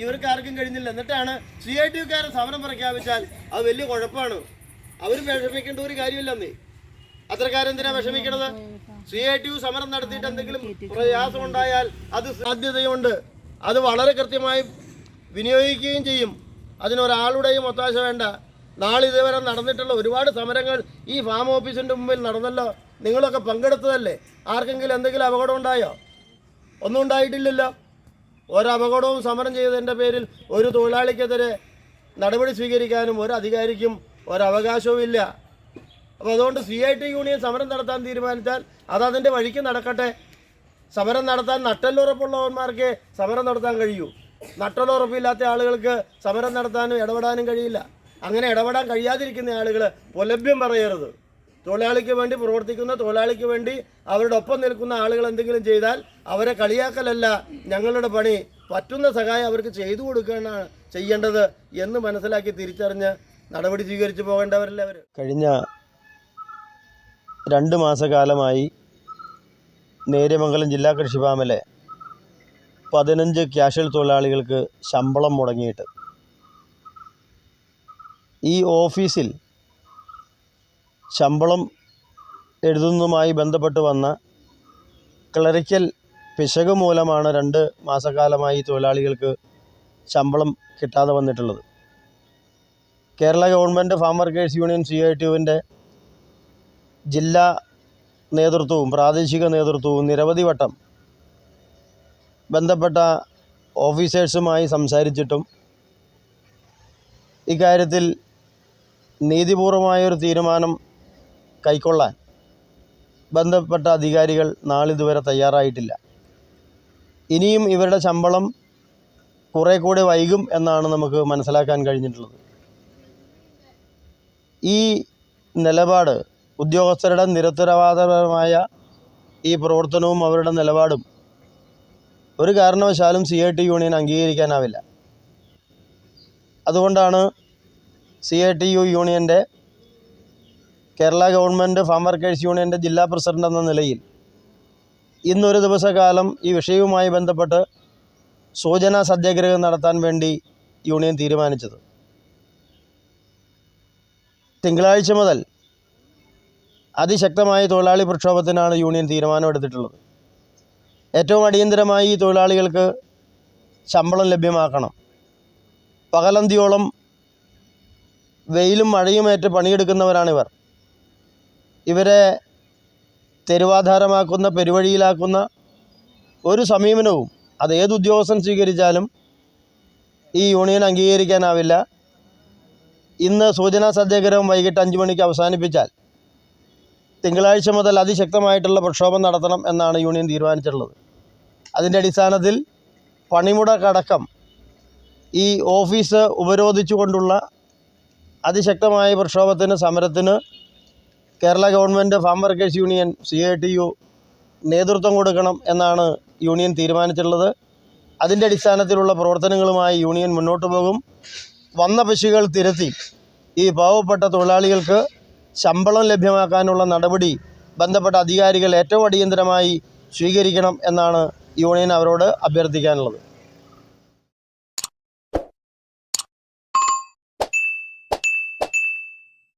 ഇവർക്ക് ആർക്കും കഴിഞ്ഞില്ല. എന്നിട്ടാണ് CITU-കാരൻ സമരം പ്രഖ്യാപിച്ചാൽ അത് വലിയ കുഴപ്പമാണ്. അവർ വിഷമിക്കേണ്ട ഒരു കാര്യമില്ലെന്നേ. അത്രക്കാരെന്തിനാ വിഷമിക്കണത്? CITU സമരം നടത്തിയിട്ട് എന്തെങ്കിലും പ്രയാസം ഉണ്ടായാൽ അത് സാധ്യതയുണ്ട്. അത് വളരെ കൃത്യമായി വിനിയോഗിക്കുകയും ചെയ്യും. അതിനൊരാളുടെയും ഒത്താശ വേണ്ട. നാളിതുവരെ നടന്നിട്ടുള്ള ഒരുപാട് സമരങ്ങൾ ഈ ഫാം ഓഫീസിൻ്റെ മുമ്പിൽ നടന്നല്ലോ. നിങ്ങളൊക്കെ പങ്കെടുത്തതല്ലേ? ആർക്കെങ്കിലും എന്തെങ്കിലും അപകടം ഉണ്ടായോ? ഒന്നും ഉണ്ടായിട്ടില്ലല്ലോ. ഒരപകടവും സമരം ചെയ്തതിൻ്റെ പേരിൽ ഒരു തൊഴിലാളിക്കെതിരെ നടപടി സ്വീകരിക്കാനും ഒരു അധികാരിക്കും ഒരവകാശവും ഇല്ല. അപ്പോൾ അതുകൊണ്ട് CITU യൂണിയൻ സമരം നടത്താൻ തീരുമാനിച്ചാൽ അതതിൻ്റെ വഴിക്ക് നടക്കട്ടെ. സമരം നടത്താൻ നട്ടലുറപ്പുള്ളവന്മാർക്ക് സമരം നടത്താൻ കഴിയൂ. നട്ടലുറപ്പില്ലാത്ത ആളുകൾക്ക് സമരം നടത്താനും ഇടപെടാനും കഴിയില്ല. അങ്ങനെ ഇടപെടാൻ കഴിയാതിരിക്കുന്ന ആളുകൾ പൊലഭ്യം പറയരുത്. തൊഴിലാളിക്ക് വേണ്ടി പ്രവർത്തിക്കുന്ന, തൊഴിലാളിക്ക് വേണ്ടി അവരുടെ ഒപ്പം നിൽക്കുന്ന ആളുകൾ എന്തെങ്കിലും ചെയ്താൽ അവരെ കളിയാക്കലല്ല ഞങ്ങളുടെ പണി. പറ്റുന്ന സഹായം അവർക്ക് ചെയ്തു കൊടുക്കുകയാണ് ചെയ്യേണ്ടത് എന്ന് മനസ്സിലാക്കി തിരിച്ചറിഞ്ഞ് നടപടി സ്വീകരിച്ചു പോകേണ്ടവരല്ലേ അവർ. കഴിഞ്ഞ 2 മാസക്കാലമായി നേര്യമംഗലം ജില്ലാ കൃഷിഫാമിലെ 15 ക്യാഷ്വൽ തൊഴിലാളികൾക്ക് ശമ്പളം മുടങ്ങിയിട്ട് ഈ ഓഫീസിൽ ശമ്പളം എഴുതുന്നതുമായി ബന്ധപ്പെട്ട് വന്ന ക്ലറിക്കൽ പിശക് മൂലമാണ് 2 മാസക്കാലമായി തൊഴിലാളികൾക്ക് ശമ്പളം കിട്ടാതെ വന്നിട്ടുള്ളത്. Kerala government farm workers union CITU-വിൻ്റെ ജില്ലാ നേതൃത്വവും പ്രാദേശിക നേതൃത്വവും നിരവധി വട്ടം ബന്ധപ്പെട്ട ഓഫീസേഴ്സുമായി സംസാരിച്ചിട്ടും ഇക്കാര്യത്തിൽ നീതിപൂർവമായൊരു തീരുമാനം കൈക്കൊള്ളാൻ ബന്ധപ്പെട്ട അധികാരികൾ നാളിതുവരെ തയ്യാറായിട്ടില്ല. ഇനിയും ഇവരുടെ ശമ്പളം കുറേ കൂടെ വൈകും എന്നാണ് നമുക്ക് മനസ്സിലാക്കാൻ കഴിഞ്ഞിട്ടുള്ളത്. ഈ നിലപാട് ഉദ്യോഗസ്ഥരുടെ നിരുത്തരവാദപരമായ ഈ പ്രവർത്തനവും അവരുടെ നിലപാടും ഒരു കാരണവശാലും CITU യൂണിയൻ അംഗീകരിക്കാനാവില്ല. അതുകൊണ്ടാണ് CITU യൂണിയൻ്റെ കേരള ഗവൺമെൻറ് ഫാം വർക്കേഴ്സ് യൂണിയൻ്റെ ജില്ലാ പ്രസിഡന്റ് എന്ന നിലയിൽ ഇന്നൊരു ദിവസക്കാലം ഈ വിഷയവുമായി ബന്ധപ്പെട്ട് സൂചനാ സത്യാഗ്രഹം നടത്താൻ വേണ്ടി യൂണിയൻ തീരുമാനിച്ചത്. തിങ്കളാഴ്ച മുതൽ അതിശക്തമായ തൊഴിലാളി പ്രക്ഷോഭത്തിനാണ് യൂണിയൻ തീരുമാനമെടുത്തിട്ടുള്ളത്. ഏറ്റവും അടിയന്തരമായി ഈ തൊഴിലാളികൾക്ക് ശമ്പളം ലഭ്യമാക്കണം. പകലന്തിയോളം വെയിലും മഴയുമേറ്റ് പണിയെടുക്കുന്നവരാണിവർ. ഇവരെ തെരുവാധാരമാക്കുന്ന, പെരുവഴിയിലാക്കുന്ന ഒരു സമീപനവും അത് ഏത് ഉദ്യോഗസ്ഥൻ സ്വീകരിച്ചാലും ഈ യൂണിയൻ അംഗീകരിക്കാനാവില്ല. ഇന്ന് സൂചനാ സത്യാഗ്രഹം വൈകിട്ട് 5 മണിക്ക് അവസാനിപ്പിച്ചാൽ തിങ്കളാഴ്ച മുതൽ അതിശക്തമായിട്ടുള്ള പ്രക്ഷോഭം നടത്തണം എന്നാണ് യൂണിയൻ തീരുമാനിച്ചിട്ടുള്ളത്. അതിൻ്റെ അടിസ്ഥാനത്തിൽ പണിമുടക്കടക്കം ഈ ഓഫീസ് ഉപരോധിച്ചുകൊണ്ടുള്ള അതിശക്തമായ പ്രക്ഷോഭത്തിന്, സമരത്തിന് Kerala government farm workers union CITU നേതൃത്വം കൊടുക്കണം എന്നാണ് യൂണിയൻ തീരുമാനിച്ചിട്ടുള്ളത്. അതിൻ്റെ അടിസ്ഥാനത്തിലുള്ള പ്രവർത്തനങ്ങളുമായി യൂണിയൻ മുന്നോട്ട് പോകും. വന്ന പിശകുകൾ തിരുത്തി ഈ പാവപ്പെട്ട തൊഴിലാളികൾക്ക് ശമ്പളം ലഭ്യമാക്കാനുള്ള നടപടി ബന്ധപ്പെട്ട അധികാരികൾ ഏറ്റവും അടിയന്തരമായി സ്വീകരിക്കണം എന്നാണ് യൂണിയൻ അവരോട് അഭ്യർത്ഥിക്കാനുള്ളത്.